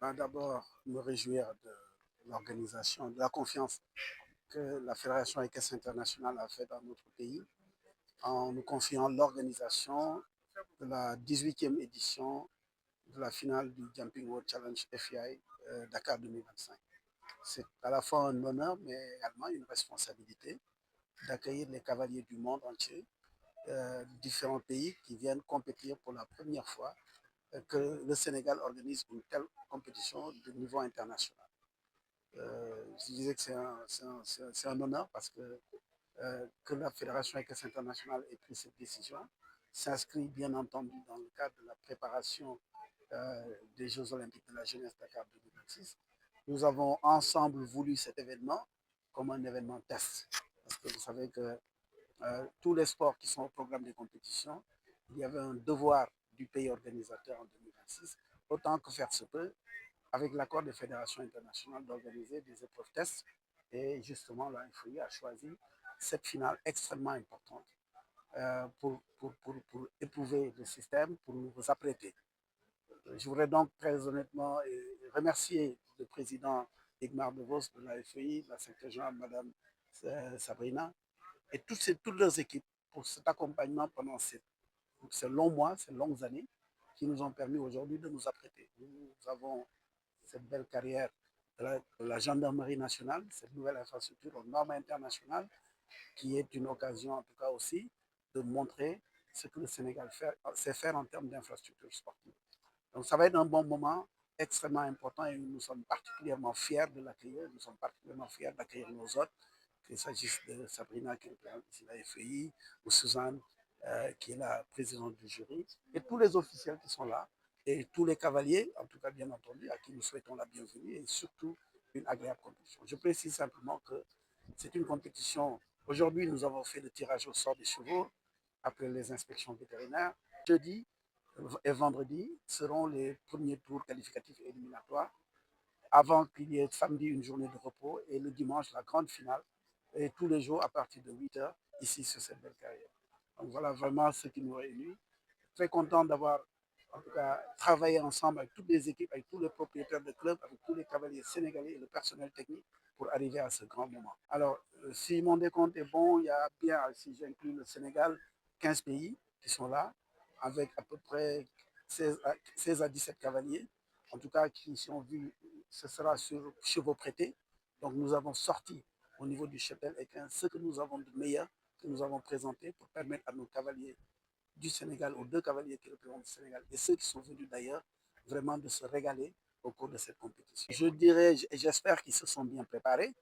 D'abord, me réjouir de l'organisation, de la confiance que la Fédération équestre internationale a fait dans notre pays en nous confiant l'organisation de la 18e édition de la finale du Jumping World Challenge FEI Dakar 2025. C'est à la fois un honneur, mais également une responsabilité d'accueillir les cavaliers du monde entier, différents pays qui viennent compétir pour la première fois que le Sénégal organise une telle compétition de niveau international. Je disais que c'est un honneur parce que la Fédération équestre internationale ait pris cette décision s'inscrit bien entendu dans le cadre de la préparation des Jeux olympiques de la jeunesse Dakar 2026. Nous avons ensemble voulu cet événement comme un événement test. Parce que vous savez que tous les sports qui sont au programme des compétitions, il y avait un devoir du pays organisateur en 2026, autant que faire se peut, avec l'accord des fédérations internationales, d'organiser des épreuves tests. Et justement, la FOI a choisi cette finale extrêmement importante pour éprouver le système, pour nous apprêter. Je voudrais donc très honnêtement remercier le président Igmar Devos de la FEI, la secrétaire générale Mme Sabrina, et toutes leurs équipes pour cet accompagnement pendant ces longs mois, ces longues années qui nous ont permis aujourd'hui de nous apprêter. Nous avons cette belle carrière de la gendarmerie nationale, cette nouvelle infrastructure aux normes internationales, qui est une occasion en tout cas aussi de montrer ce que le Sénégal sait faire en termes d'infrastructures sportives. Donc ça va être un bon moment extrêmement important et nous sommes particulièrement fiers de l'accueillir, nous sommes particulièrement fiers d'accueillir nos hôtes, qu'il s'agisse de Sabrina qui représente ici la FEI, ou Suzanne qui est la présidente du jury, et tous les officiels qui sont là, et tous les cavaliers, en tout cas bien entendu, à qui nous souhaitons la bienvenue, et surtout une agréable compétition. Je précise simplement que c'est une compétition. Aujourd'hui, nous avons fait le tirage au sort des chevaux après les inspections vétérinaires. Jeudi et vendredi seront les premiers tours qualificatifs et éliminatoires avant qu'il y ait samedi une journée de repos et le dimanche la grande finale et tous les jours à partir de 8 h ici sur cette belle carrière. Donc voilà vraiment ce qui nous réunit. Très content d'avoir en tout cas travaillé ensemble avec toutes les équipes, avec tous les propriétaires de clubs, avec tous les cavaliers sénégalais et le personnel technique pour arriver à ce grand moment. Alors, si mon décompte est bon, il y a bien, si j'inclus le Sénégal, 15 pays qui sont là, avec à peu près 16 à 17 cavaliers, en tout cas qui sont vus, ce sera sur chevaux prêtés. Donc nous avons sorti au niveau du cheptel équin ce que nous avons de meilleur, que nous avons présenté pour permettre à nos cavaliers du Sénégal, aux deux cavaliers qui représentent le Sénégal et ceux qui sont venus d'ailleurs, vraiment de se régaler au cours de cette compétition. Je dirais et j'espère qu'ils se sont bien préparés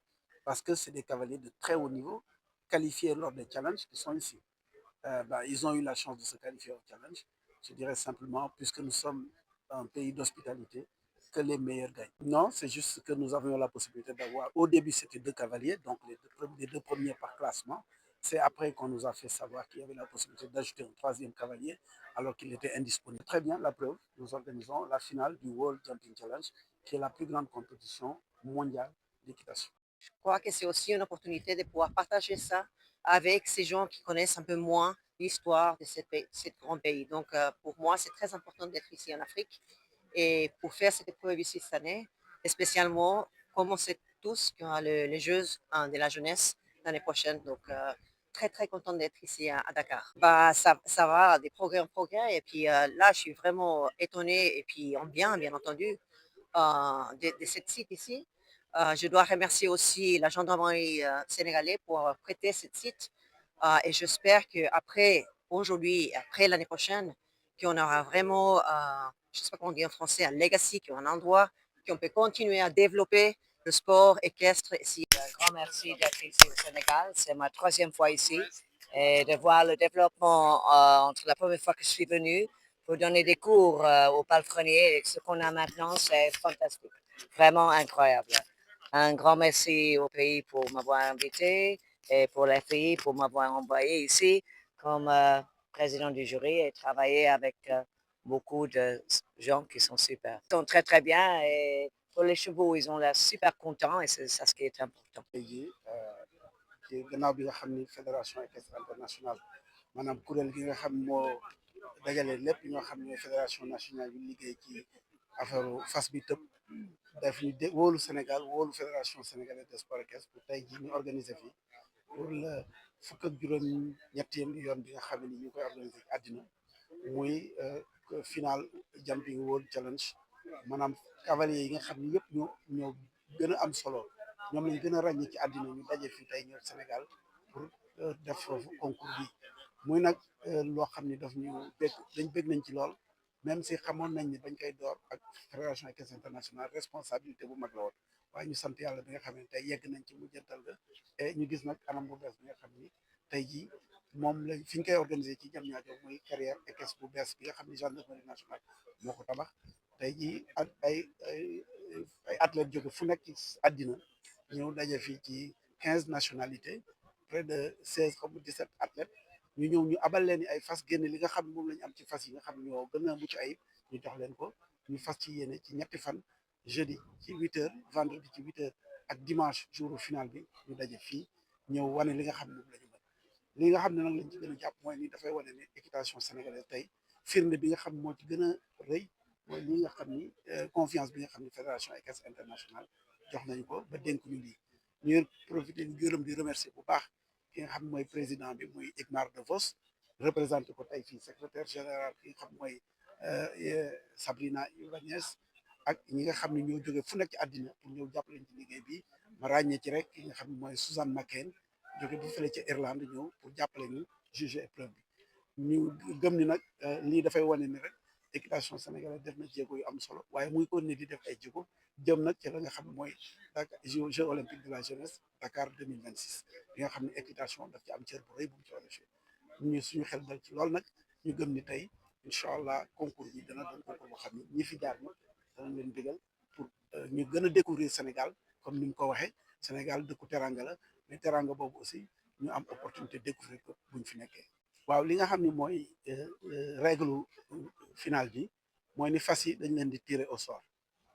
parce que c'est des cavaliers de très haut niveau, qualifiés lors des challenges qui sont ici. Ils ont eu la chance de se qualifier au challenge. Je dirais simplement, puisque nous sommes un pays d'hospitalité, que les meilleurs gagnent. Non, c'est juste que nous avions la possibilité d'avoir. Au début, c'était deux cavaliers, donc les deux premiers par classement. C'est après qu'on nous a fait savoir qu'il y avait la possibilité d'ajouter un troisième cavalier, alors qu'il était indisponible. Très bien, la preuve, nous organisons la finale du World Jumping Challenge, qui est la plus grande compétition mondiale d'équitation. Je crois que c'est aussi une opportunité de pouvoir partager ça avec ces gens qui connaissent un peu moins l'histoire de ce grand pays. Donc, pour moi, c'est très important d'être ici en Afrique et pour faire cette épreuve ici cette année, et spécialement, comme on sait tous qu'il y aura les Jeux de la jeunesse l'année prochaine. Donc, très, très content d'être ici à Dakar. Ça va, des progrès en progrès. Et puis là, je suis vraiment étonnée et puis en bien entendu, de cette site ici. Je dois remercier aussi la gendarmerie sénégalaise pour prêter ce site et j'espère qu'après aujourd'hui, après l'année prochaine, qu'on aura vraiment, je ne sais pas comment on dit en français, un legacy, un endroit qu'on peut continuer à développer le sport équestre ici. Un grand merci d'être ici au Sénégal. C'est ma troisième fois ici et de voir le développement entre la première fois que je suis venue pour donner des cours aux palefreniers et ce qu'on a maintenant, c'est fantastique. Vraiment incroyable. Un grand merci au pays pour m'avoir invité et pour la FI pour m'avoir envoyé ici comme président du jury et travailler avec beaucoup de gens qui sont super. Ils sont très très bien et pour les chevaux, ils ont l'air super contents et c'est ça ce qui est important. Ci gannaaw bi nga xam ni fédération équestre internationale maanaam kuréel gi nga xam moo dajale lépp ñoo xam ne fédération nationale yu liggéey ci affaire fas bi tëb def ñu wóolu Sénégal wóolu fédération sénégalaise de sport équestre pour tey jii ñu organiser fii pour le fukk ak juróom ñetteelu yoon bi nga xam ne ñu koy organiser ci àddina muy final jumping world challenge maanaam cavalier yi nga xam ne yëpp ñoo gën a am solo ñoom lañ gën a ràññee ci àddina ñu daje fii tey ñëw Sénégal pour def foofu concours bi muy nag loo xam ni daf ñu bég nañ ci lool même si xamoon nañ ni bañ koy door ak fédération équestre internationale responsabilité bu mag la woon waaye ñu sant yàlla bi nga xam ne tey yegg nañ ci mujjantal ga et ñu gis nag anam bu bees bi nga xam ni tey jii moom lañ fi ñu koy organisé ci Diamniadio muy carrière équestre bu bees bi nga xam ni gendarmerie nationale moo ko tabax tey jii ak ay athlètes jóge fu nekk ci àddina ñëw daje fii ci 15 nationalités près de 16 comme 17 athlètes ñu ñëw ñu abal leen ay fas génne li nga xam ne moom la ñu am ci fas yi nga xam ne ñoo gën a mucc ayib ñu jox leen ko ñu fas ci yéene ci ñetti fan jeudi ci 8h vendredi ci 8h ak dimanche jour final bi ñu daje fii ñëw wane li nga xam ne moom la ñu mën li nga xam ne nag lañ ci gën a jàpp mooy ni dafay wane ne équitation sénégalaise tey firnde bi nga xam moo ci gën a rëy mooy li nga xam ni confiance bi nga xam ni fédération équestre internationale jox nañu ko ba dénk ñu lii ñuy profité di gërëm di remercier bu baax ki nga xam mooy président bi muy Igmar de Vos représenté ko tey fii secrétaire général ki nga xam mooy Sabrina Ibanez ak ñi nga xam ne ñoo jóge fu nekk ci àddina pour ñëw jàppale ci liggéey bi ma ràññee ci rek ki nga xam ne mooy Suzanne McCain jóge bu fële ci Irlande ñëw pour jàppale ñu juger épreuve bi ñu gëm ni nag lii dafay wane ni rek équitation sénégalaise def na jéego yu am solo waaye muy ko ne di def ay jéego jëm nag ci la nga xam ne mooy Dakar Jeux olympiques de la jeunesse Dakar 2026 bi nga xam ne équitation daf ci am cër bu rëy bu mu ci war a joué ñu suñu xel dal ci lool nag ñu gëm ni tey incha allah concours bi dana doon concours boo xam ne ñi fi jaar ñëpp danañ leen bégal pour ñu gën a découvrir Sénégal comme ni mu ko waxee Sénégal dëkku teranga la mais teranga boobu aussi ñu am opportunité découvrir ko buñ fi nekkee. waaw li nga xam ne mooy règle final bi mooy ni fas yi dañ leen di tirer au sort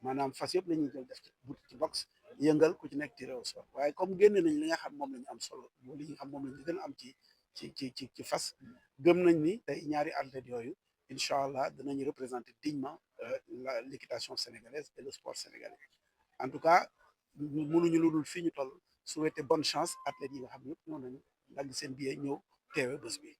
maanaam fas yëpp la ñuy jël def ci box yëngal ku ci nekk tirer au sort waaye comme génne nañ li nga xam moom la ñu am solo li nga xam moom la ñu gën a am ci fas gëm nañ ni tey ñaari athlètes yooyu incha allah danañu représenter dignement l'équitation sénégalaise et le sport sénégalais en tout cas mënuñu lu dul fii ñu toll souhaiter bonne chance athlètes yi nga xam ne yëpp ñoo nañu dagg seen billet ñëw teewe bés bi